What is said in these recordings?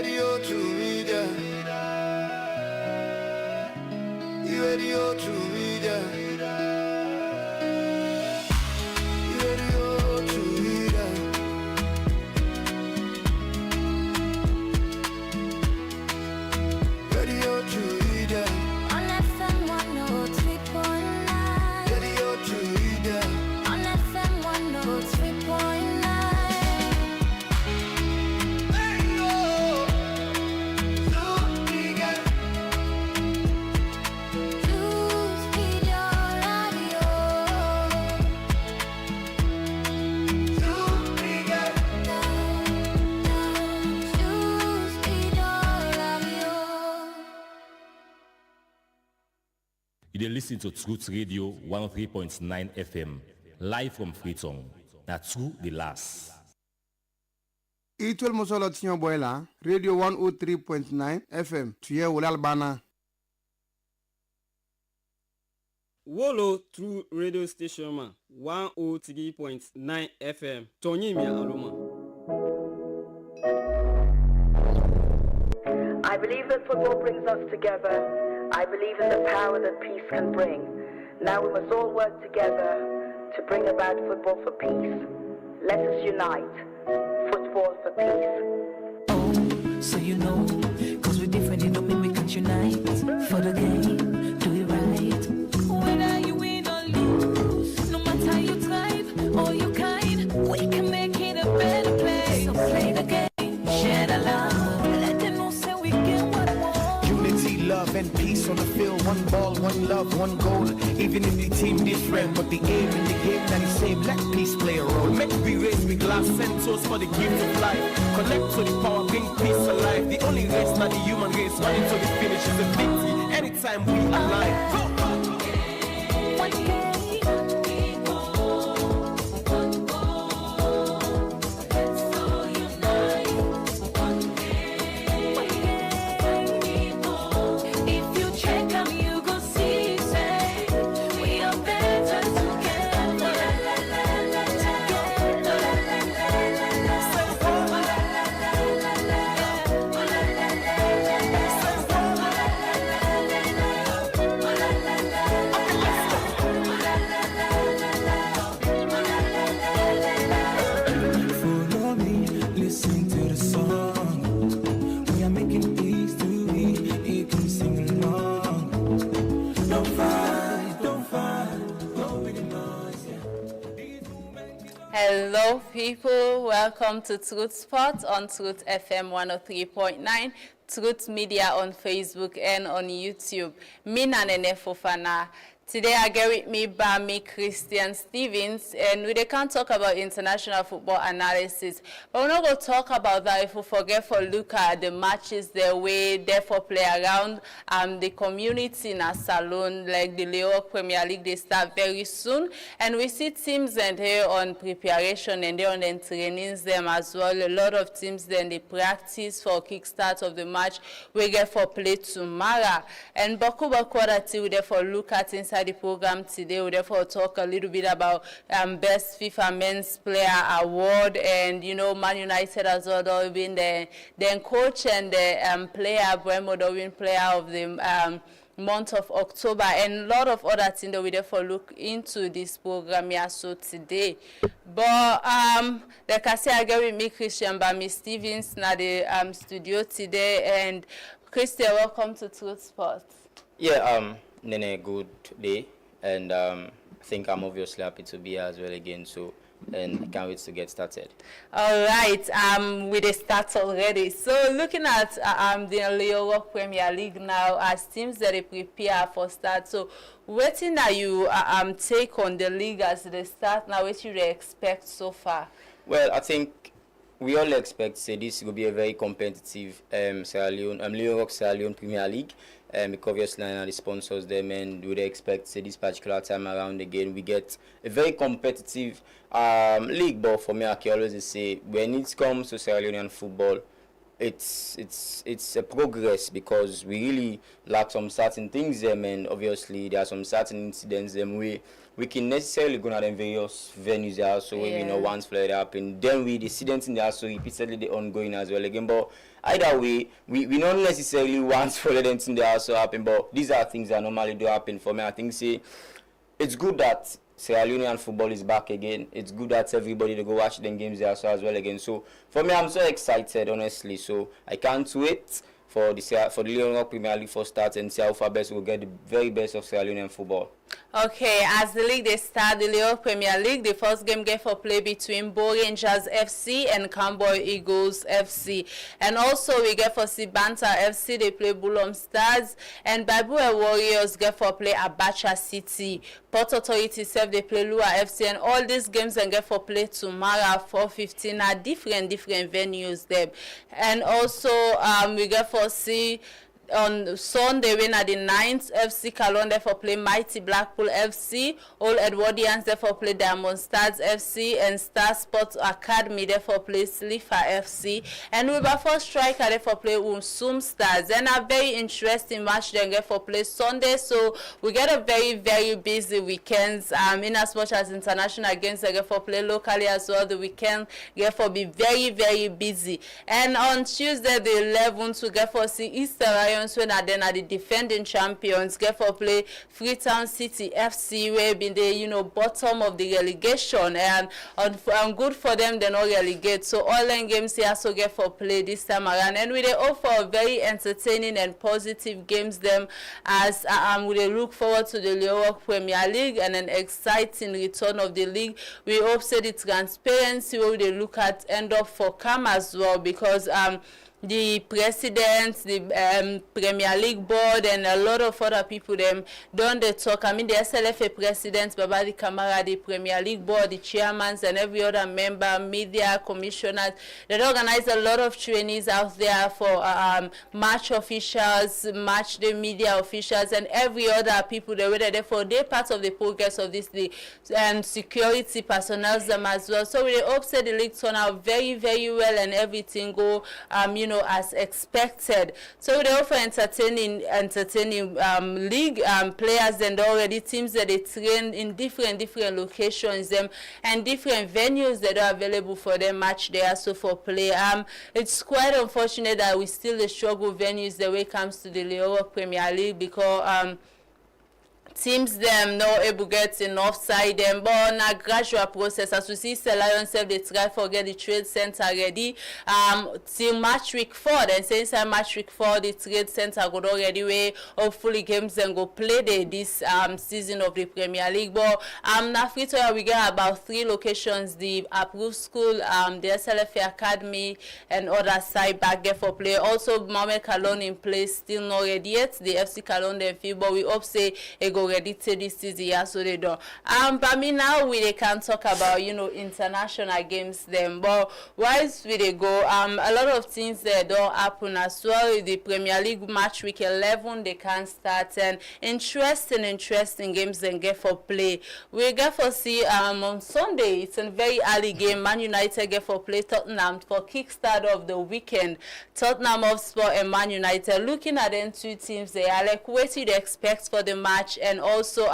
Radio 2 Media. Radio 2 Media. Radio 2 Media. Radio 2 Media. On FM 103.9. Radio 2 Media. On FM 103.9. You listen to Truth Radio 103.9 FM, live from Freetown. That's True the Last. Itwel Mosolo Tinyo Boyla, Radio 103.9 FM, Tuye Ulalbana. Wolo through radio station ma 103.9 FM. Tony mi aloma. I believe that football brings us together. I believe in the power that peace can bring. Now we must all work together to bring about football for peace. Let us unite. Football for peace. Oh, so you know, cause we're different, it don't mean we can't unite. For the game, do it right. Whether you win or lose, no matter you tribe or you kind, we can make it a better place. So play the game, share the love, let them know say we get what we want. Unity, love, and peace on the field. One ball, one love, one goal. Even if the team different, but the aim in the game that is same. Let peace play a role. Make we race with glass and toast for the gift of life. Connect to the power, bring peace alive. The only race, not the human race, running to the finish is a victory. Anytime we align. Go! One game. Hello people, welcome to Truth Spot on Truth FM 103.9, Truth Media on Facebook and on YouTube. Me Nene Fofana. Today I get with me Bami Christian Stevens, and we can talk about international football analysis. But we're not going to talk about that if we forget for look at the matches the way therefore play around the community in a salon like the Leo Premier League. They start very soon, and we see teams and here on preparation and they're on the trainings them as well. A lot of teams then they practice for kickstart of the match. We get for play tomorrow, and Baku Bakwara we therefore look at inside the program today. We therefore talk a little bit about best FIFA Men's Player Award, and you know Man United as well being the coach and the player Bremo win player of the month of October, and a lot of other things that we therefore look into this program here so today. But like I say, I get with me Christian Bami Stevens na the studio today, and Christian, welcome to Truth Sports. Yeah, Nene, good day, and I think I'm obviously happy to be here as well again, so, and can't wait to get started. All right, with the start already. So looking at the Leo Premier League now, as teams that they prepare for start, so what thing that you take on the league as they start now, what you expect so far? Well, I think we all expect this will be a very competitive Leo Rock Sierra Leone Premier League. Because obviously the sponsors them, and we expect this particular time around again we get a very competitive league. But for me, I can always say when it comes to Sierra Leonean football, it's a progress because we really lack some certain things them, and obviously there are some certain incidents them we can necessarily go to them various venues there also when we know once flare happen. Then the incidents in there so repeatedly the ongoing as well again. But either way, we not necessarily once flare them in there also happen, but these are things that normally do happen for me. I think it's good that Sierra Leonean football is back again. It's good that everybody to go watch them games there so as well again. So for me, I'm so excited honestly. So I can't wait for the Leon Rock Premier League for start and see how far best will get the very best of Sierra Leonean football. Okay, as the league they start the Leon Premier League, the first game get for play between Bo Rangers FC and Camboy Eagles FC. And also we get for see Banta FC, they play Bulom Stars, and Babue Warriors get for play Abacha City. Port Authority self they play Lua FC, and all these games and get for play tomorrow 4:15 at different venues there. And also we get for see on Sunday when at the 9th FC Kalonde for play Mighty Blackpool FC, All Edwardians therefore play Diamond Stars FC, and Star Sports Academy therefore play Slifa FC, and Wilberforce Striker therefore play Unsum Stars. And a very interesting match then get for play Sunday, so we get a very busy weekends in as much as international games they get for play locally as well. The weekend get for be very busy. And on Tuesday the 11th we get for see Easter Lions when are then are the defending champions get for play Freetown City FC, where been the bottom of the relegation, and good for them they not relegate. So all them games here also get for play this time around, and we they offer very entertaining and positive games them as we they look forward to the Leon Premier League and an exciting return of the league. We hope say the transparency where they look at end up for come as well, because the president, the Premier League board, and a lot of other people them don't they talk. I mean the SLFA president, Babadi Kamara, the Premier League board, the chairmans, and every other member, media commissioners. They organize a lot of trainees out there for match officials, match the media officials, and every other people they were there for their part of the progress of this league, and security personnel them as well. So we hope that the league turn out very well and everything go as expected. So they offer entertaining league players, and already teams that they train in different locations and different venues that are available for them match there so for play. It's quite unfortunate that we still struggle venues the way it comes to the Leon Premier League, because teams them not able to get enough side them, but on a gradual process. As we see the Lions they try to get the trade center ready till match week 4. Then since match week 4 the trade center go already where hopefully games then go play this season of the Premier League. But now we get about 3 locations: the approved school, the SLFA Academy, and other side back there for play. Also Mohamed Kalon in place, still not ready yet, the FC Kalon and field, but we hope say it go ready to this season, so they don't. But me now we can talk about international games them. But whilst we they go, a lot of things there don't happen as well. The Premier League match week 11 they can start, and interesting games then get for play. We get for see on Sunday. It's a very early game. Man United get for play Tottenham for kickstart of the weekend. Tottenham Hotspur and Man United. Looking at them two teams, they are like what you expect for the match. And also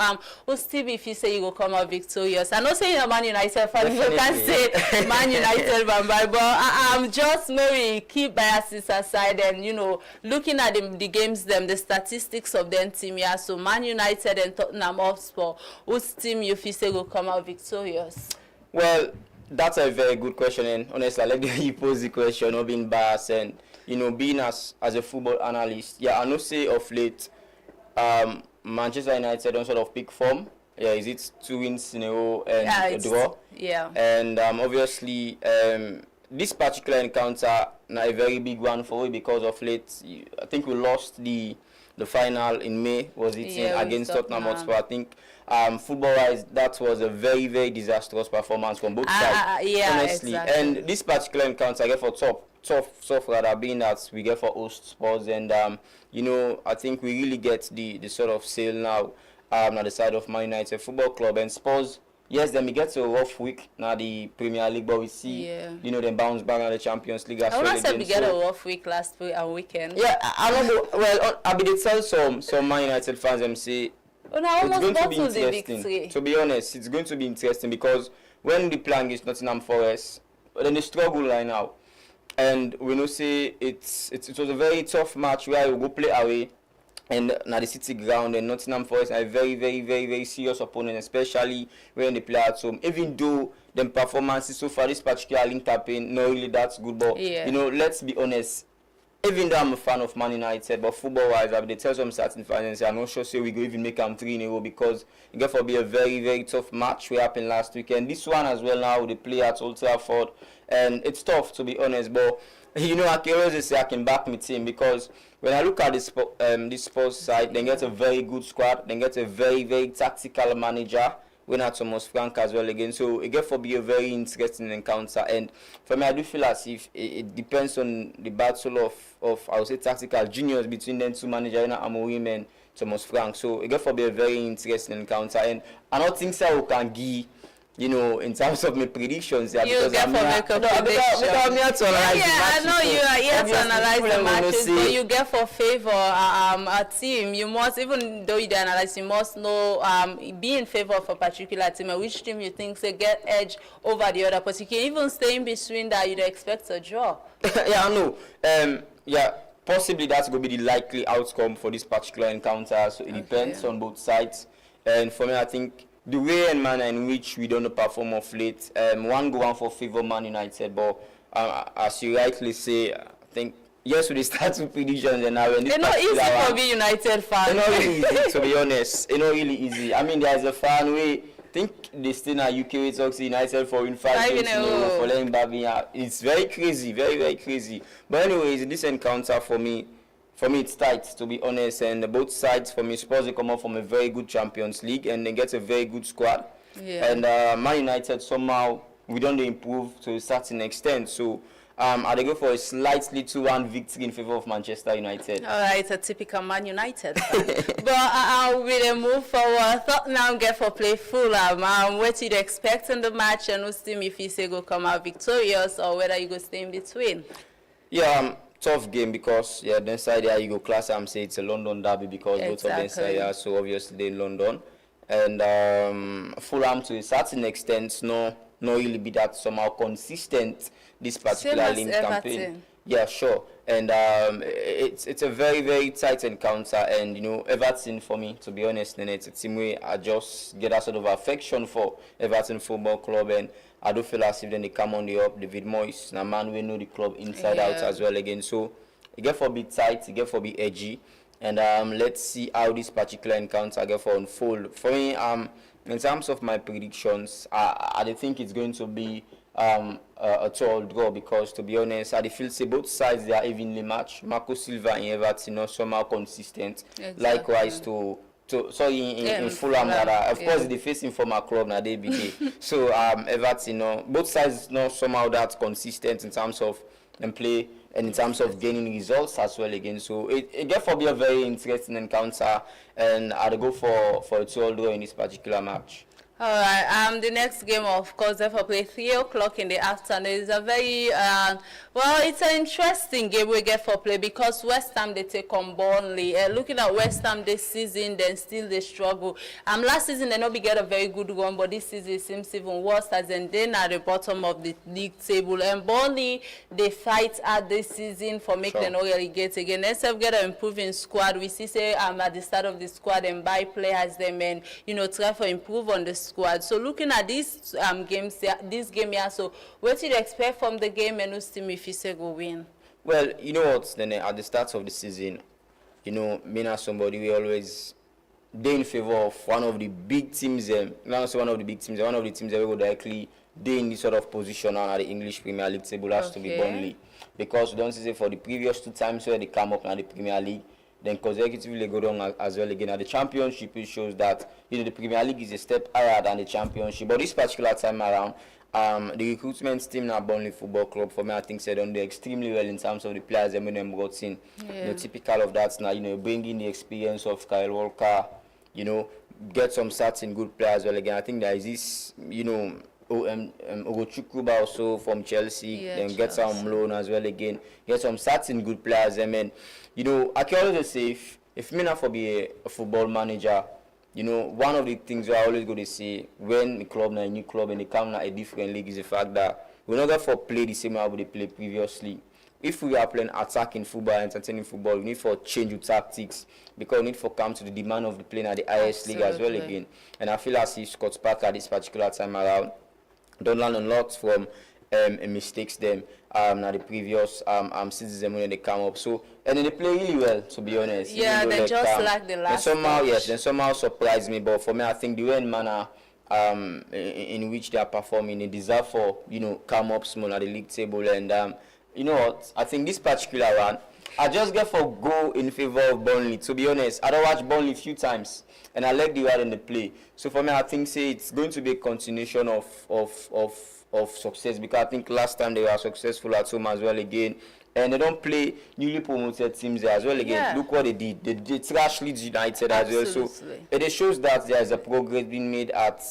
we'll still be if you say you will come out victorious. I'm not saying a Man United fan, you can say Man United but just maybe keep biases aside and looking at the games the statistics of them team here. So Man United and Tottenham Hotspur, whose team you feel say will come out victorious? Well, that's a very good question, and honestly I like you pose the question, not being biased, and being as a football analyst, I know say of late Manchester United don't sort of pick form. Is it 2 wins in a row and a draw? Yeah. And obviously, this particular encounter not a very big one for you because of late. I think we lost the final in May. Was it against Tottenham Hotspur? I think football-wise, that was a very disastrous performance from both sides. Honestly, exactly. And this particular encounter I get for tough rather being that we get for host Spurs, and I think we really get the sort of sale now on the side of Man United Football Club, and Spurs yes, then we get a rough week now the Premier League, but we see, you know, them bounce back on the Champions League as well. I want to say we again. get a rough week last weekend. Yeah, I don't know. Well, I be tell some Man United fans them say Oh, no, it's going to be the interesting. victory. To be honest, it's going to be interesting because when the plan is Nottingham Forest, then they struggle right now. And we know say it was a very tough match where you go play away and na the City ground, and Nottingham Forest are a very, very, very, very serious opponent, especially when they play at home. Even though them performances so far this particular link campaign not really that's good, but you know, let's be honest. Even though I'm a fan of Man United, but football-wise, I will tell some certain fans and say I'm not sure say we go even make them 3 in a row because it got to be a very, very tough match. We happened last weekend. This one as well now, they play at Old Trafford, and it's tough to be honest. But you know, I can always say I can back my team because when I look at this Spurs side, they get a very good squad. They get a very, very tactical manager. We're not Thomas Frank as well again, so it gets to be a very interesting encounter. And for me, I do feel as if it depends on the battle of I would say tactical genius between them two managers, Amorim and Thomas Frank. So it gets to be a very interesting encounter. And I don't think so we can give, you know, in terms of my predictions, you because get for make a prediction. I'm here to analyze the matches. I know you are here to analyze the matches, but you get for favor a team. You must, even though you analyze, you must know be in favor of a particular team and which team you think say get edge over the other. But you can even stay in between that. You'd expect a draw. Yeah, I know. Yeah, possibly that's going to be the likely outcome for this particular encounter. So it depends on both sides. And for me, I think the way and manner in which we don't perform of late, one go on for favor Man United, but as you rightly say, I think yes, we start with predictions and now it's not easy for me United fans. It's not really easy, to be honest. It's not really easy. I mean, there's a fan way. Think they still at UK we talk to United for in 5 games for letting Babia. It's very crazy, very, very crazy. But anyways, this encounter for me it's tight, to be honest, and both sides for me, Spurs they come up from a very good Champions League and they get a very good squad. And Man United somehow we don't improve to a certain extent. So I go for a slightly 2-1 victory in favor of Manchester United. All right, a typical Man United. But we'll move forward. Thought now get for play Fulham. What did you expect in the match, and who's team if you say go come out victorious or whether you go stay in between? Yeah. Tough game because then side there you go class say it's a London derby because both of them side are so obviously they in London, and Fulham to a certain extent no really be that somehow consistent this particular link campaign. Yeah, sure. And it's a very, very tight encounter, and you know, Everton for me, to be honest, it's a team where I just get a sort of affection for Everton Football Club, and I do feel as if then they come on the up. David Moyes, a man we know the club inside out as well again. So it get for be tight, it get for be edgy, and let's see how this particular encounter get for unfold. For me, in terms of my predictions, I think it's going to be a tall draw because, to be honest, I feel say both sides they are evenly matched. Marco Silva in Everton are somehow consistent. Likewise in Fulham, of course they facing former club now they be there. So Everton, both sides not somehow that consistent in terms of them play and in terms of gaining results as well again. So it get for be a very interesting encounter, and I'd go for a 2-2 draw in this particular match. All right. The next game, of course, therefore play 3:00 in the afternoon. It's a very it's an interesting game we get for play because West Ham they take on Burnley. Looking at West Ham this season, then still they struggle. Last season they not be get a very good one, but this season it seems even worse as in they're at the bottom of the league table. And Burnley they fight at this season for make them not relegate again. Let's have get an improving squad. We see say at the start of the squad and buy players them and try for improve on the squad. So looking at these this game here, so what do you expect from the game and whose team if you say go win? Well, you know what, then at the start of the season, me as somebody we always in favor of one of the big teams, not one of the big teams, one of the teams that will directly in this sort of position on the English Premier League table has to be Burnley. Because we don't say for the previous 2 times where they come up in the Premier League, then consecutively go down as well again. At the Championship, it shows that the Premier League is a step higher than the Championship. But this particular time around, the recruitment team at Burnley Football Club, for me, I think said done extremely well in terms of the players that them brought in. Typical of that now, bringing the experience of Kyle Walker, get some certain good players. Well, again, I think there is this, Ogochukwu also from Chelsea, then get some loan as well again. Get some certain good players. I mean, I can always say if me not for be a football manager, one of the things I always go to say when the club na a new club and they come na a different league is the fact that we're not going to play the same way we played previously. If we are playing attacking football, entertaining football, we need for change of tactics because we need for come to the demand of the playing at the highest league as well again. And I feel as if Scott Parker this particular time around don't learn a lot from mistakes them na the previous season when they come up. So and then they play really well, to be honest. Yeah, they just like the last. Then somehow surprised me. But for me, I think the way manner in which they are performing, they deserve for come up small at the league table. And you know what? I think this particular one, I just get for go in favor of Burnley. To be honest, I don't watch Burnley a few times, and I like the way they play. So for me, I think it's going to be a continuation of success because I think last time they were successful at home as well again. And they don't play newly promoted teams there as well again. Yeah. Look what they did. They trash Leeds United as well. So it shows that there is a progress being made at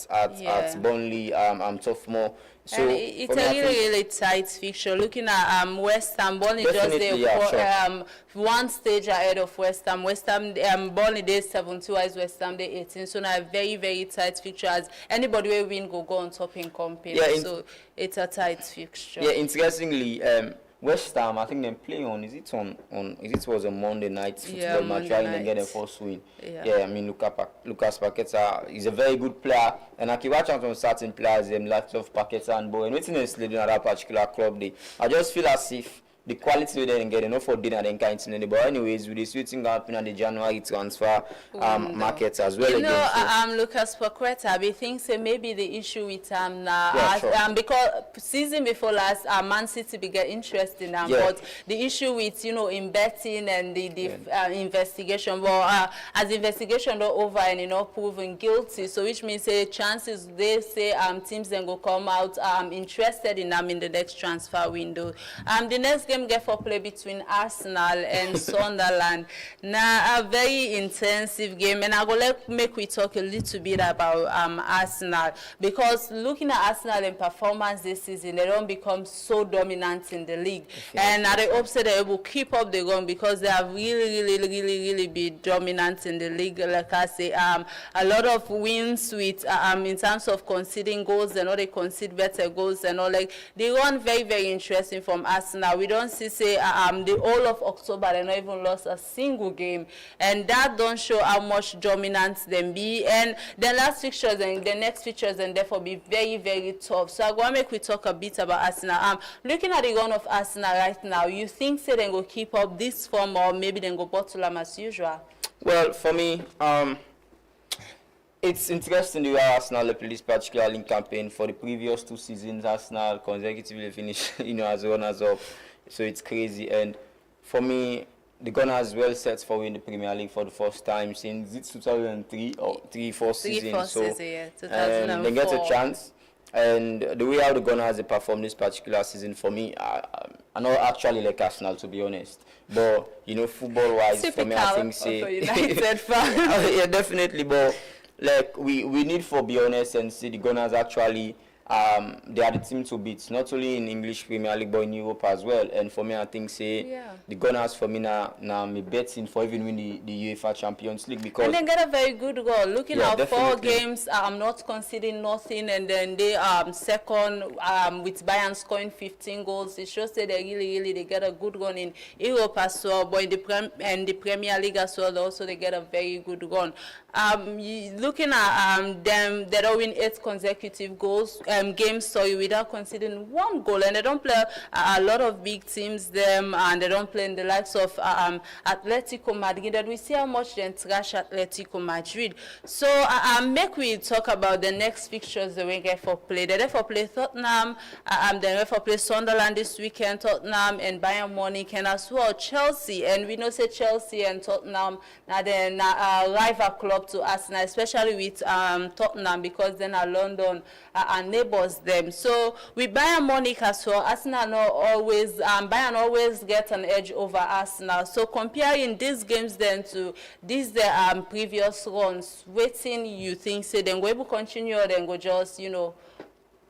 Burnley, Toughmore. So and it's a really tight fixture. Looking at West Ham, Burnley just there one stage ahead of West Ham. Burnley day 7-2 as West Ham day 18. So now a very, very tight fixture. As anybody will win go on top in company. Yeah, so it's a tight fixture. Yeah, interestingly, West Ham, I think they play on. Is it was a Monday night football match trying to get a first win? Yeah, I mean Lucas Paqueta is a very good player, and I keep watching on certain players, like of Paqueta and Bowen. Waiting is leading at that particular club day. I just feel as if the quality they didn't get enough for dinner then kind of. But anyways, with the switching happening at the January transfer markets as well. Lucas Paqueta, I think maybe the issue with now because season before last, Man City began interested now, but the issue with in betting and the investigation. Well, as investigation not over and proven guilty, so which means chances they say teams then go come out interested in them in the next transfer window. The next game get for play between Arsenal and Sunderland. Now a very intensive game, and I go make we talk a little bit about Arsenal because looking at Arsenal in performance this season, they don't become so dominant in the league, and I hope so they will keep up the run because they have really been dominant in the league. Like I say, a lot of wins with in terms of conceding goals, and all they concede better goals, and all like they run very interesting from Arsenal. We don't see the whole of October they not even lost a single game, and that don't show how much dominant them be. And the last fixtures and the next fixtures and therefore be very tough. So I go make we talk a bit about Arsenal. Looking at the run of Arsenal right now, you think they go keep up this form or maybe they go bottle them as usual? Well, for me, it's interesting the way Arsenal play this particular league campaign. For the previous 2 seasons, Arsenal consecutively finished, as runners-up. So it's crazy. And for me, the Gunners well set for winning the Premier League for the first time since 2003 or 3-4 seasons. So they get a chance. And the way how the Gunners perform this particular season, for me, I not actually like Arsenal, to be honest. But football-wise, for me, I think United fan. Yeah, definitely. But like we need for be honest and see the Gunners actually. They are the team to beat, not only in English Premier League but in Europe as well. And for me, I think the Gunners for me now me betting for even win the UEFA Champions League because and they get a very good goal. Looking at definitely. 4 games, I'm not conceding nothing, and then they second with Bayern scoring 15 goals. It shows that they really they get a good run in Europe as well, but in the Premier League as well. Also, they get a very good run. Looking at them, they don't win 8 consecutive games, without conceding 1 goal, and they don't play a lot of big teams and they don't play in the likes of Atletico Madrid, and we see how much they trash Atletico Madrid. So make we talk about the next fixtures they will get for play. They for play Tottenham, they for play Sunderland this weekend, Tottenham and Bayern Munich, and as well Chelsea. And we know Chelsea and Tottenham now they're rival club to Arsenal, especially with Tottenham because then London and favors them. So with Bayern Munich as well, Arsenal not always, Bayern always get an edge over Arsenal. So comparing these games then to these previous runs, waiting you think say then go able continue or then go just, you know,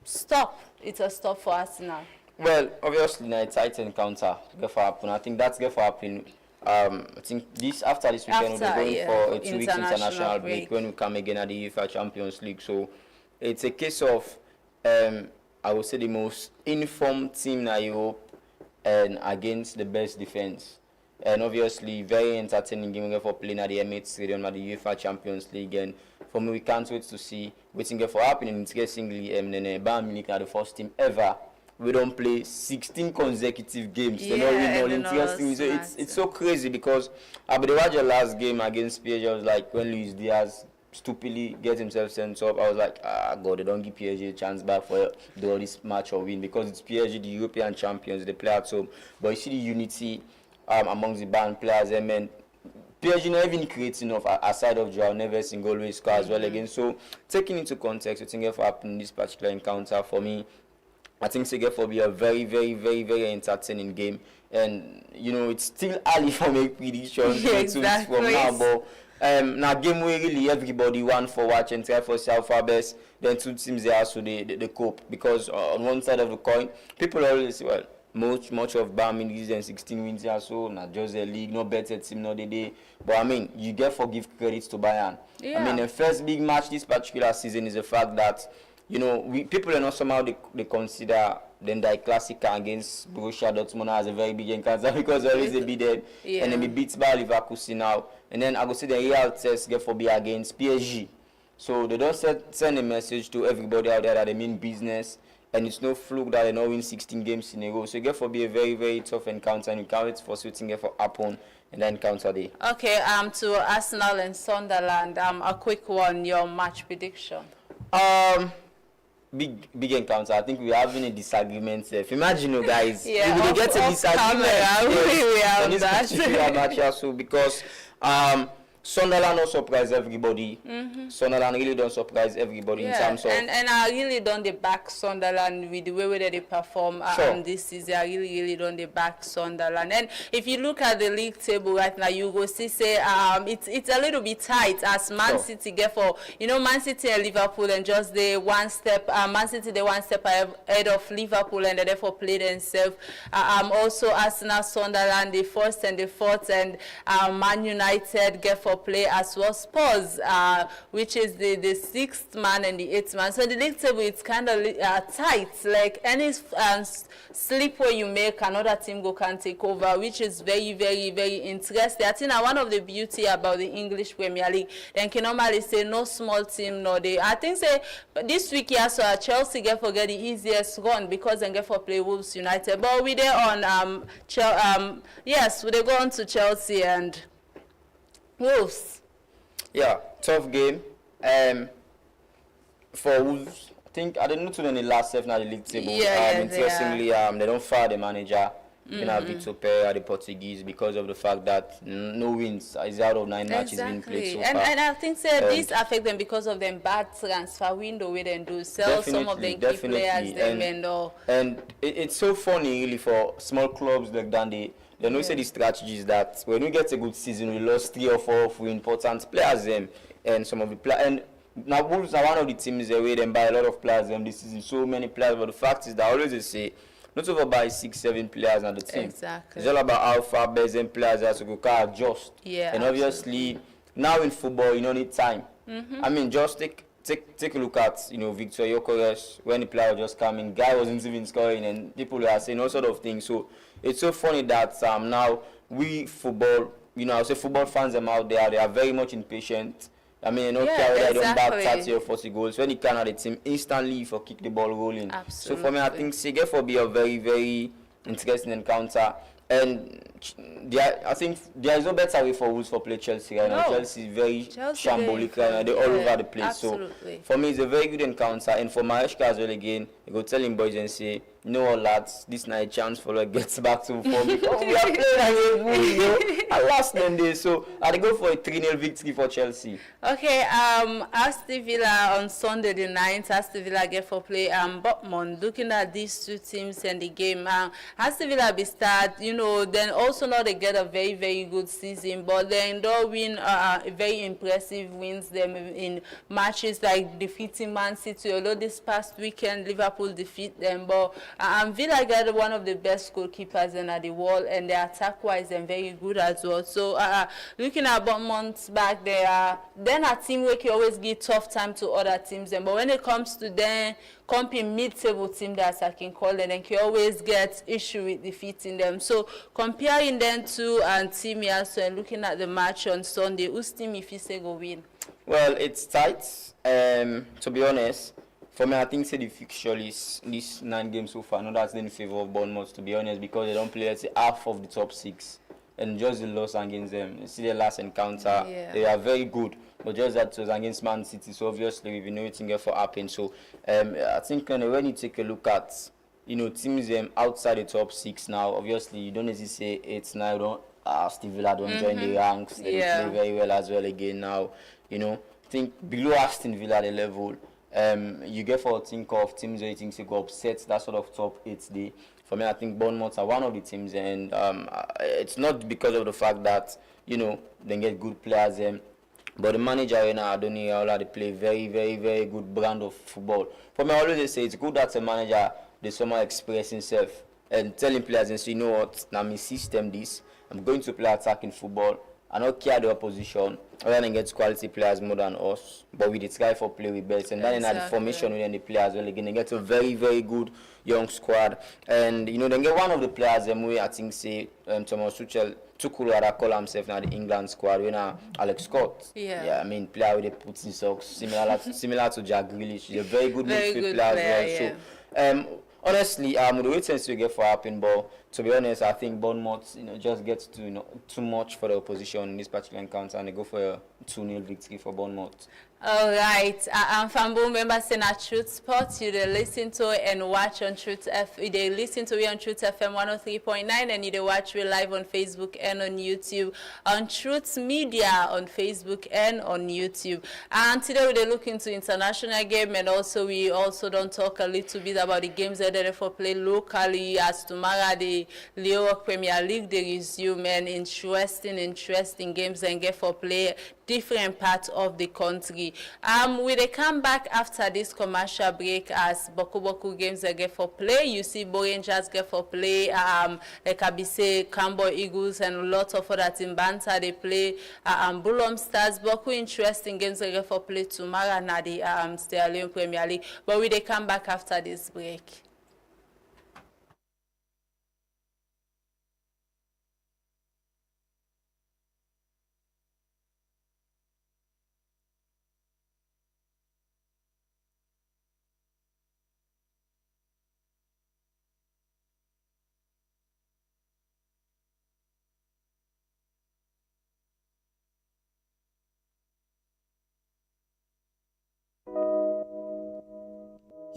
stop. It's a stop for Arsenal. Well, obviously, a tight encounter get for happen. I think that's get for happen. I think after this weekend we're going for a 2 weeks international break when we come again at the UEFA Champions League. So it's a case of I would say the most informed team in Europe and against the best defense. And obviously very entertaining game for playing at the Emirates Stadium at the UEFA Champions League. And for me, we can't wait to see what's going to happen. It's basically Bayern Munich are the first team ever. We don't play 16 consecutive games. Yeah, they're not interesting. So it's so crazy because I watched the last game against PSG. I was like, when Luis Diaz stupidly gets himself sent up, I was like, God, they don't give PSG a chance back for this match or win because it's PSG, the European champions, they play at home. But you see the unity amongst the band players, I mean, PSG not even creating enough aside of Joao Neves in goal score as well again. So taking into context, what things have happened in this particular encounter for me, I think it's will be a very, very, very, very entertaining game. And, you know, it's still early for make predictions Exactly. from now. But now game where really everybody want for watch and try for self our best. Then two teams they also the cope. Because on one side of the coin, people always say, well, much of Bayern Munich and 16 wins or so, not just the league, no better team, no day. But I mean, you get for give credits to Bayern. Yeah. I mean, the first big match this particular season is the fact that, you know, people are not somehow they consider then Die Klassiker against Borussia Dortmund as a very big encounter because always they beat them and then be beat by Leverkusen now. And then I go see the real test get for be against PSG. So they don't send a message to everybody out there that they mean business. And it's no fluke that they don't win 16 games in a row. So it get for be a very, very tough encounter, and you can't wait for switching get for happen and then encounter day. Okay, to Arsenal and Sunderland, a quick one, your match prediction. Big encounter. I think we're having a disagreement. Imagine, you guys, Yeah, we will get a disagreement. we have this that. particular match also because Sunderland don't surprise everybody. Sunderland really don't surprise everybody in terms of. And I really don't they back Sunderland with the way that they perform this season. I really don't they back Sunderland. And if you look at the league table right now, you go see say it's a little bit tight as Man City get for Man City and Liverpool and just the one step Man City the one step ahead of Liverpool and they therefore play themselves. Also Arsenal, Sunderland the first and the fourth and Man United get for play as well Spurs, which is the sixth man and the eighth man. So the league table it's kind of tight. Like any slip where you make, another team can take over, which is very, very, very interesting. I think one of the beauty about the English Premier League, then can normally say no small team, no they. I think say this week so Chelsea get for get the easiest run because they get for play Wolves United. But we there on yes, we they go on to Chelsea and Wolves. Yeah, tough game. For Wolves, I think I don't know to the last seven at the league table. Interestingly, they don't fire the manager. Victor Pereira, the Portuguese, because of the fact that no wins is out of 9 matches being played so far. And I think this affect them because of them bad transfer window where they do sell some of them key players. And it's so funny really for small clubs like that. They know say the strategy is that when we get a good season, we lost 3 or 4 of important players and some of the players. And now Wolves are one of the teams that where they buy a lot of players this season, so many players. But the fact is that I always they say not over buy 6-7 players on the team. Exactly. It's all about how far best and players are to go adjust. Yeah. And obviously now in football you don't need time. I mean just take a look at Victor Gyökeres when the player just come in, guy wasn't even scoring and people are saying all sort of things. So it's so funny that now we football, I say football fans them out there, they are very much impatient. I mean, care whether they don't back 30 or 40 goals. When they can at the team, instantly for kick the ball rolling. Absolutely. So for me, I think Sige will be a very, very interesting encounter. And I think there is no better way for Wolves to play Chelsea right now. Chelsea is very shambolic right now. They're all over the place. Absolutely. So for me, it's a very good encounter. And for Maresca as well again, I go tell him boys and say, you know what, lads, this night chance for us gets back to form because we are playing against Wolves, you know, and last 10 days. So I go for a 3-0 victory for Chelsea. Okay, Aston Villa on Sunday the 9th, Aston Villa get for play Bournemouth. Looking at these two teams and the game, Aston Villa be start, you know, then also now they get a very, very good season, but then they'll win very impressive wins them in matches like defeating Man City, although this past weekend Liverpool defeat them, but Villa got one of the best goalkeepers in the world, and their attack-wise and very good as well. So looking at Bournemouth back there, then a team where you always give tough time to other teams, but when it comes to them comping mid-table team that I can call them, and you always get issue with defeating them. So comparing them to team here, so looking at the match on Sunday, whose team if you say go win? Well, it's tight. To be honest, for me, I think the fixture is these 9 games so far, no, that's in favor of Bournemouth, to be honest, because they don't play, let's say, half of the top 6. And just the loss against them. You see their last encounter, they are very good. But just that was against Man City, so obviously we know everything else for happen. So I think when you take a look at, you know, teams outside the top 6 now, obviously you don't necessarily say it's now, don't Aston Villa don't join the ranks. They play very well as well again now. You know, I think below Aston Villa the level, you get for think of teams where you think they go upset that sort of top 8 day. For me, I think Bournemouth are one of the teams, and it's not because of the fact that, you know, they get good players, but the manager, Adoni Iraola, they play very, very, very good brand of football. For me, I always say it's good that a manager, they somehow express himself and telling players, and say, you know what, now my system this, I'm going to play attacking football. I don't care the opposition. Other than get quality players more than us, but we try for play with best. And then in the formation within the players, well, again, they get a very, very good young squad. And you know, they get one of the players, we I think say Thomas Tuchel call himself now the England squad. We now Alex Scott. Yeah, I mean, player with the puts in socks, similar to Jack Grealish. He's a very good midfield player as well. So honestly, the way things to get for happen, but to be honest, I think Bournemouth, you know, just gets to, you know, too much for the opposition in this particular encounter, and they go for a 2-0 victory for Bournemouth. All right, I'm from Boom members in our Truth Sport. You listen to and watch on Truth FM. They listen to it on Truth FM 103.9, and you watch it live on Facebook and on YouTube, on Truth Media on Facebook and on YouTube. And today we're looking to international game, and also we also don't talk a little bit about the games that they for play locally. As tomorrow the Leo Premier League they resume, and interesting games and get for play different parts of the country. We they come back after this commercial break as Boku games they get for play. You see Bo Rangers get for play, like Abise, Cambo Eagles, and a lot of other team Banta they play, Bulom Stars. Boku interesting games they get for play tomorrow na the Sierra Leone Premier League. But we they come back after this break.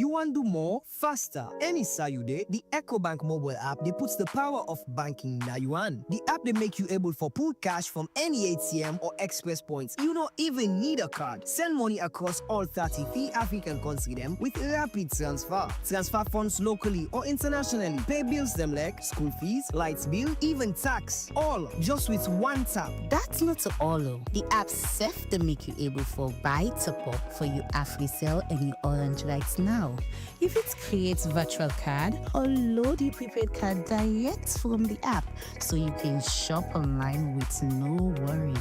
You want to do more, faster, any Sayude, the EcoBank mobile app, they puts the power of banking na you want. The app they make you able for pull cash from any ATM or express points. You don't even need a card. Send money across all 33 African countries them with rapid transfer. Transfer funds locally or internationally. Pay bills them like school fees, lights bill, even tax. All just with one tap. That's not all. The app safe to make you able for buy top up for your AfriCell and your Orange Lights now. If it creates virtual card or load your prepaid card direct from the app so you can shop online with no worry.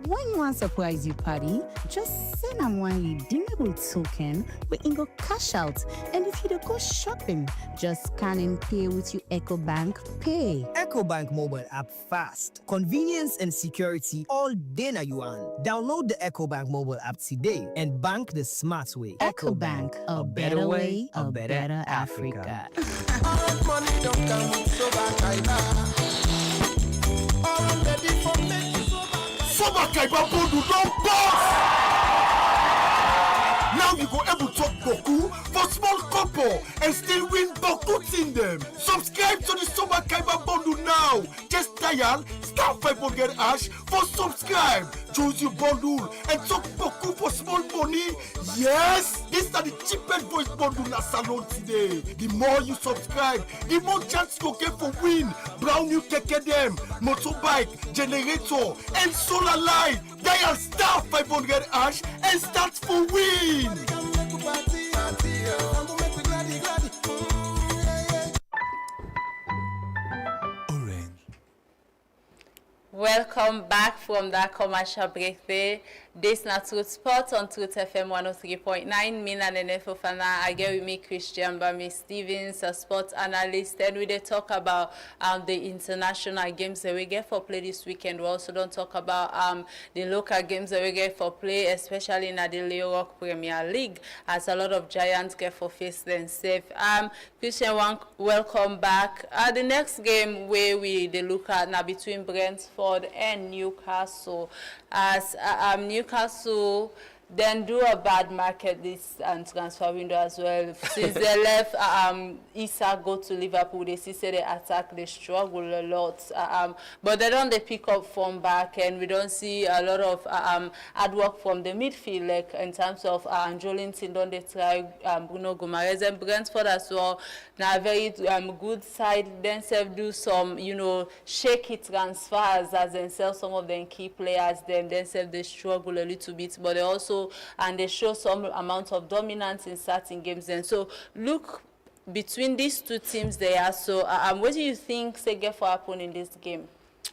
When you want to surprise your party, just send them one redeemable token where you go cash out. And if you don't go shopping, just scan and pay with your EcoBank Pay. EcoBank mobile app fast. Convenience and security all day na you want. Download the EcoBank mobile app today and bank the smart way. EcoBank, a better way, a better Africa. Money don't come with so bad, all ready for me. Foba Kaiba Bodu don't boss! Now you go able to talk Goku for for small couple and still win buckets in them. Subscribe to the Summer Kaiba bundle now. Just dial star 500 hash for subscribe. Choose your bundle and talk buckle for small money. Yes, these are the cheapest voice bundle na salon today. The more you subscribe, the more chance you get for win. Brown new keke dem, motorbike, generator, and solar light. Dial star 500 hash and start for win. Welcome back from that commercial break there. This na Truth Sport on Truth FM 103.9. Me and Nene Fofana. I get with me Christian Bami Stevens, a sports analyst, and we dey talk about the international games that we get for play this weekend. We also don't talk about the local games that we get for play, especially in the Leo Rock Premier League, as a lot of giants get for face themselves. Christian, welcome back. The next game where we dey look at now between Brentford and Newcastle, as Newcastle then do a bad market this transfer window as well. Since they left Issa go to Liverpool, they see say they attack, they struggle a lot. But they don't pick up from back, and we don't see a lot of hard work from the midfield, like in terms of Jolinton, don't they try Bruno Guimaraes, and Brentford as well. Now a very good side, themselves do some, shaky transfers as they sell some of them key players, themselves they struggle a little bit, but they also and they show some amount of dominance in certain games. And so look between these two teams there. So what do you think say get for happen in this game?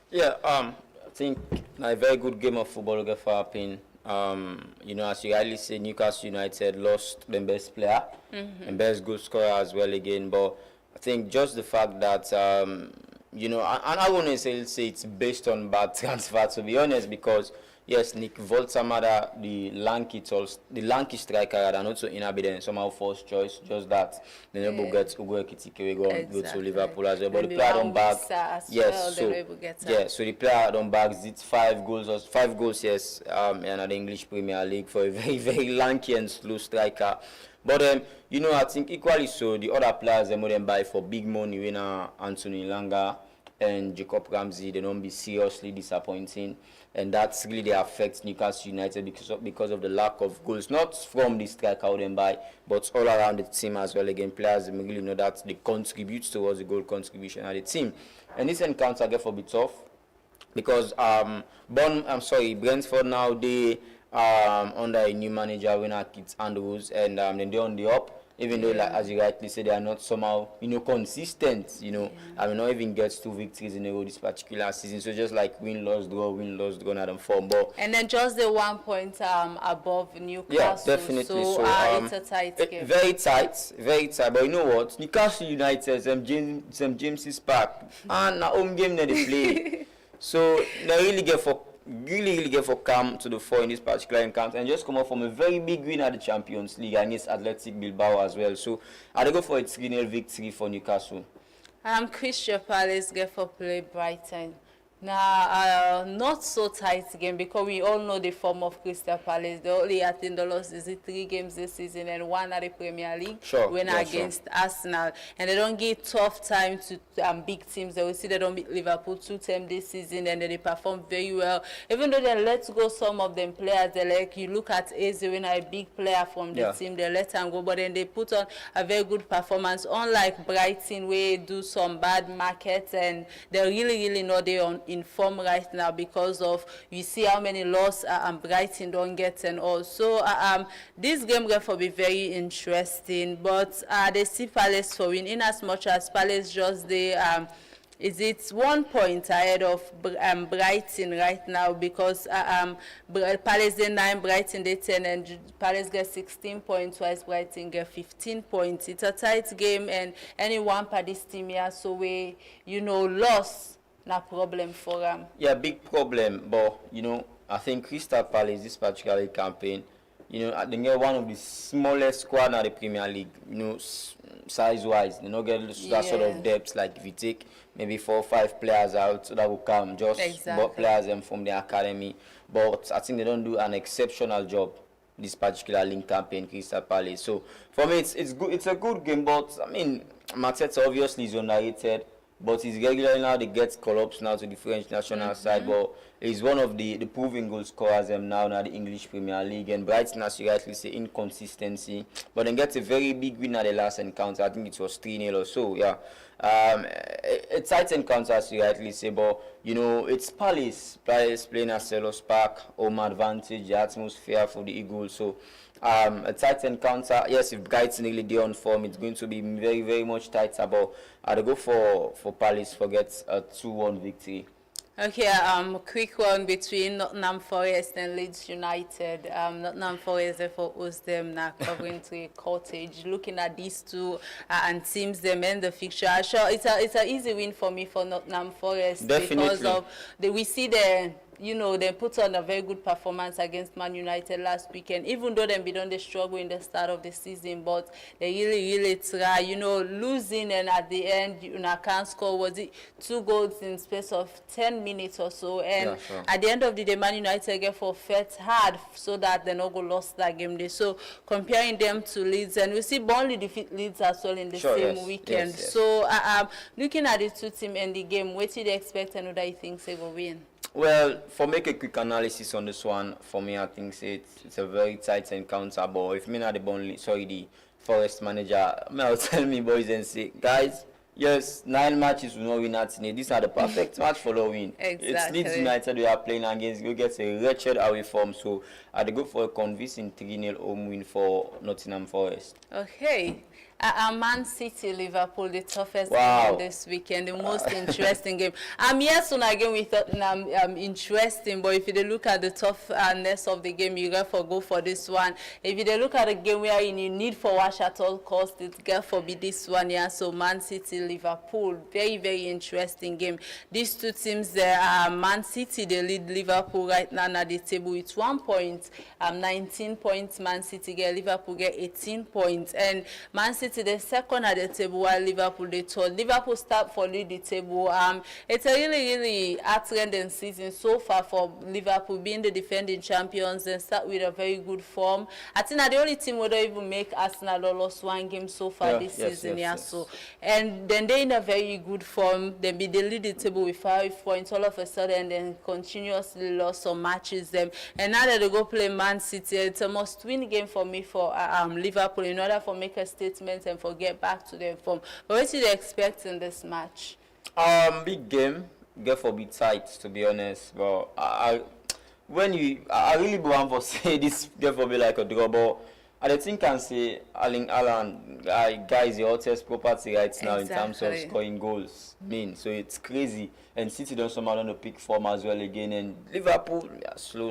Yeah, I think a very good game of football get for happen. As you rightly say, Newcastle United lost their best player and best goal scorer as well again. But I think just the fact that and I won't necessarily say it's based on bad transfer, to be honest, because yes, Nick Voltamada, the lanky striker, and also Inabiden somehow first choice. Just that the never get Ugo Ekitike go to Liverpool as well. But the player don't back. Yes, so the player don't back. It's 5 goals. Yes, in the English Premier League for a very very lanky and slow striker. But I think equally so the other players they more buy for big money. Winner Anthony Langa and Jacob Ramsey, they don't be seriously disappointing. And that's really they affect Newcastle United because of the lack of goals, not from the striker them by, but all around the team as well. Again, players really know that they contribute towards the goal contribution of the team. And this encounter get for a bit tough because Brentford now they under a new manager, winner Keith Andrews, and then they're on the up. Even though, like, as you rightly said, they are not somehow, consistent, I mean, not even gets 2 victories in a row this particular season. So just like win, loss, draw, not on form. But and then just the 1 point above Newcastle. Yeah, definitely. So it's a tight game. Very tight. But you know what? Newcastle United, St. James's Park, and a home game that they play. So they really get for come to the fore in this particular encounter and just come up from a very big win at the Champions League against Athletic Bilbao as well. So I go for a 3-0 victory for Newcastle. Crystal Palace get for play Brighton. Now, not so tight game because we all know the form of Crystal Palace. The only I think the loss is 3 games this season and 1 at the Premier League against Arsenal. And they don't give tough time to big teams. They will see they don't beat Liverpool 2 times this season and they perform very well. Even though they let go some of them players, you look at Eze when a big player from the team, they let him go, but then they put on a very good performance. Unlike Brighton, where they do some bad markets and they really know they in form right now because of you see how many losses Brighton don't get and also this game will be very interesting, but they see Palace for win in as much as Palace just is it 1 point ahead of Brighton right now because Palace they 9, Brighton they 10, and Palace get 16 points, whilst Brighton get 15 points. It's a tight game, and anyone per this team here, so we loss. No problem for them. Yeah, big problem. But, I think Crystal Palace, this particular campaign, I think they're one of the smallest squad in the Premier League, size-wise. They don't get that sort of depth. Like if you take maybe 4 or 5 players out, so that will come just players from the academy. But I think they don't do an exceptional job this particular link campaign, Crystal Palace. So for me, it's good. It's a good game, but I mean, Mateta obviously is underrated, but he's regularly now. They get call-ups now to the French national side, but he's one of the proven goal scorers now in the English Premier League. And Brighton, as you rightly say, inconsistency, but then gets a very big win at the last encounter. I think it was 3-0 or so. Yeah, a tight encounter, as you rightly say, but you know, it's Palace playing at Selhurst Park, home advantage, the atmosphere for the Eagles. So a tight encounter. Yes, if Brighton really do on form, it's going to be very, very much tighter. But I'd go for Palace for get a 2-1 victory. Okay, quick one between Nottingham Forest and Leeds United. Nottingham Forest therefore host them now Coventry Cottage. Looking at these two and teams them in the fixture, sure it's an easy win for me for Nottingham Forest. Definitely. Because of we see the. You know, they put on a very good performance against Man United last weekend, even though they struggle in the start of the season, but they really try, you know, losing, and at the end, you know, can't score, was it 2 goals in space of 10 minutes or so, and yeah, sure. At the end of the day, Man United get forfeit hard so that they no go lost that game day. So comparing them to Leeds, and we see Burnley defeat Leeds as well in the same weekend. Yes. So looking at the two teams in the game, what did they expect and who do you think they will win? Well, for make a quick analysis on this one, for me, I think it's a very tight encounter. But if me not the Forest manager, I'll tell me boys and say, guys, yes, 9 matches will not win at Sydney. These are the perfect match for the win. Exactly. It's Leeds United we are playing against. You get a wretched away form, so I'd go for a convincing 3-0 home win for Nottingham Forest. Okay. Man City, Liverpool, the toughest Wow. game this weekend, the most interesting game. Yes, on again we thought interesting, but if you look at the toughness of the game, you go for this one. If you look at the game where you need for watch at all costs, it's got for be this one. Yeah, so Man City, Liverpool, very interesting game. These two teams there, Man City they lead Liverpool right now at the table with 1 point, 19 points. Man City get Liverpool get 18 points, and Man City the second at the table while Liverpool the third. Liverpool start for lead the table. It's a really heart-rending season so far for Liverpool, being the defending champions and start with a very good form. I think that the only team would even make Arsenal lost 1 game so far this season. Yes. So and then they're in a very good form. They lead the table with 5 points all of a sudden, then continuously lost some matches them. And now that they go play Man City, it's a must-win game for me for Liverpool in order for make a statement and for get back to their form. But what do they expect in this match? Big game, get for be tight to be honest. But I really want to say this get for be like a draw. But I think I can say Erling Haaland guy is the hottest property right now in terms of scoring goals. So it's crazy. And City don't somehow on the peak form as well again. And Liverpool slow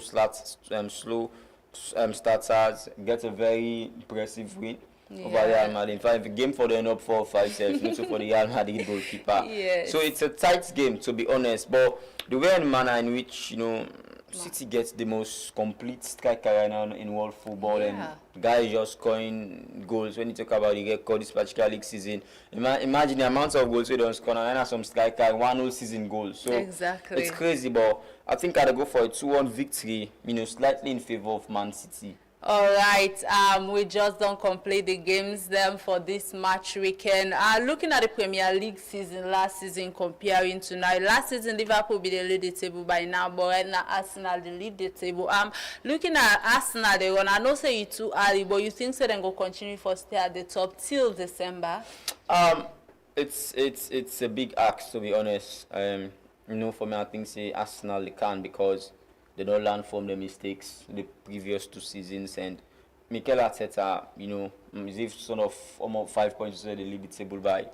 starters get a very impressive win. Over Real Madrid. In fact, if the game for them up 4-5 not for the Real Madrid goalkeeper. Yes. So it's a tight game to be honest. But the way and manner in which City gets the most complete striker right now in world football, and guys just scoring goals. When you talk about the record this particular league season, imagine the amount of goals we don't score now, and some striker 1 whole season goal. So exactly. It's crazy, but I think I'd go for a 2-1 victory, slightly in favor of Man City. All right, we just don't complete the games then for this match weekend. Looking at the Premier League season, last season comparing to now. Last season, Liverpool be the lead the table by now, but right now Arsenal the lead the table. Looking at Arsenal, they run. I know say it's too early, but you think so they go continue for stay at the top till December? It's a big ask to be honest. For me, I think say Arsenal they can because they don't learn from the mistakes the previous 2 seasons, and Mikel Arteta, is if sort of almost 5 points they lead the table by.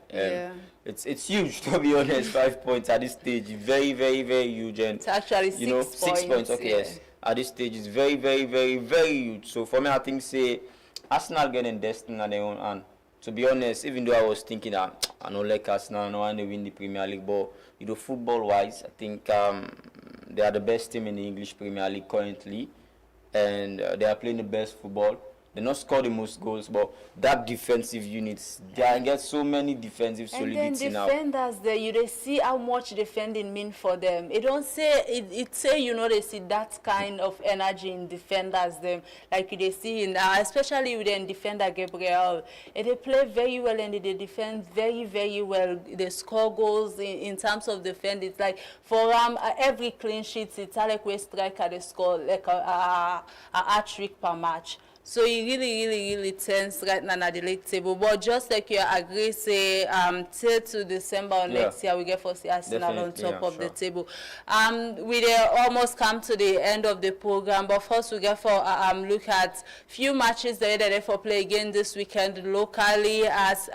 It's huge to be honest. 5 points at this stage, very, very, very huge, and it's actually 6 points. Okay, yes, at this stage is very, very, very, very huge. So for me, I think say Arsenal getting destined on their own hand. To be honest, even though I was thinking that I don't like Arsenal, I don't want to win the Premier League, but football-wise, I think they are the best team in the English Premier League currently, and they are playing the best football. They not score the most goals, but that defensive units, they get so many defensive solidity now. And then defenders there, they see how much defending mean for them. It don't say it say they see that kind of energy in defenders them, like they see in especially with the defender Gabriel. They play very well and they defend very, very well. They score goals in terms of defense. It's like for every clean sheet, it's like a striker they score like a hat-trick per match. So it really tense right now at the league table. But just like you agree, say till to December next year we get for Arsenal on top of the table. We almost come to the end of the program, but first we get for look at few matches that they for play again this weekend locally as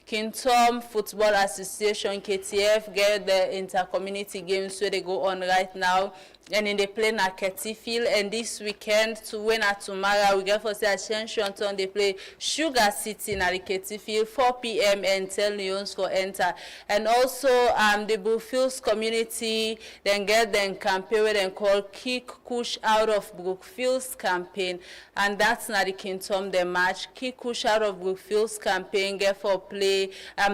Kingdom Football Association KTF get the inter-community games where they go on right now. And in the play na Field, and this weekend to win at tomorrow we get for say Ascension they play Sugar City na the Field 4 p.m. and 10 Lions for enter. And also the Brookfields community then get them campaign where they call Kick Kush Out of Brookfields campaign, and that's not the Kingdom the match. Kick Kush Out of Brookfields campaign get for play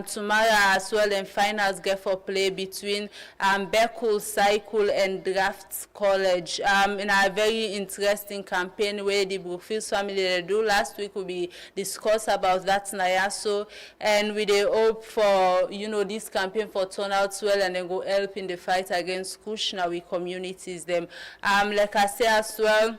tomorrow as well, and finals get for play between Bekul Cycle and Drafts College in a very interesting campaign where the Brookfields family they do last week will be discussed about that now. So and we hope for this campaign for turnouts well and then go help in the fight against Kushnawi communities them. Like I say as well,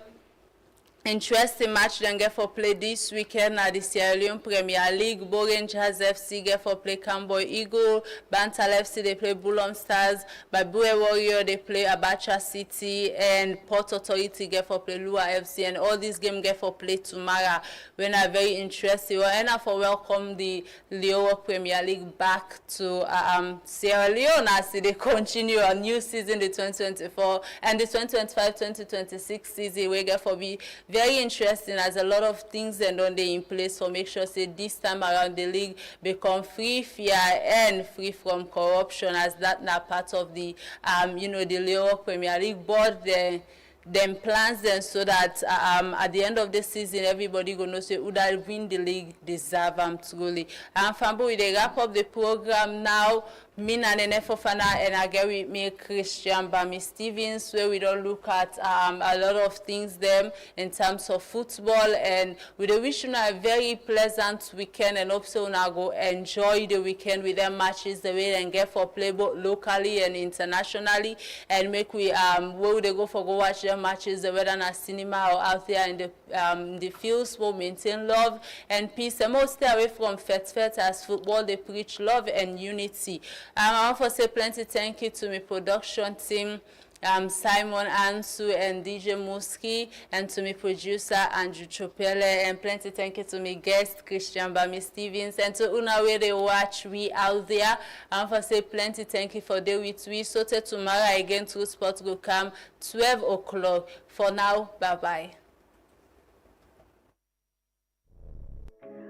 interesting match then get for play this weekend at the Sierra Leone Premier League. Boring Jazz FC get for play Camboy Eagle. Bantal FC they play Bulom Stars. Babue Warrior they play Abacha City, and Port Authority get for play Lua FC, and all these games get for play tomorrow. When are very interesting. Well, and for welcome the Leo Premier League back to Sierra Leone as they continue a new season, the 2024 and the 2025-2026 season. We get for be very interesting as a lot of things and on they in place for make sure say this time around the league become free, fair and free from corruption, as that now part of the the Leo Premier League board them plans them so that at the end of the season everybody gonna say who that win the league deserve truly. And Fambo, we wrap up the program now. Me and Nene Fofana and I get with me Christian Bami Stevens, where we don't look at a lot of things them in terms of football, and we wish you a very pleasant weekend and hope so now go enjoy the weekend with them matches the way and get for play both locally and internationally, and make we where they go for go watch their matches whether in a cinema or out there in the fields. Will maintain love and peace and most stay away from fet as football they preach love and unity. I want to say plenty thank you to my production team, Simon Ansu and DJ Muski, and to my producer Andrew Chopele, and plenty thank you to my guest Christian Bami Stevens, and to una where they watch we out there. I want to say plenty thank you for day with we. So till tomorrow again, True Sports will come 12 o'clock. For now, bye bye.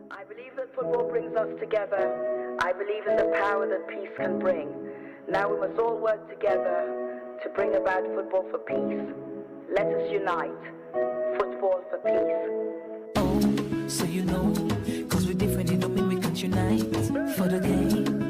I believe that football brings us together. I believe in the power that peace can bring. Now we must all work together to bring about football for peace. Let us unite. Football for peace. Oh, so cause we're different, it don't mean we can't unite for the game.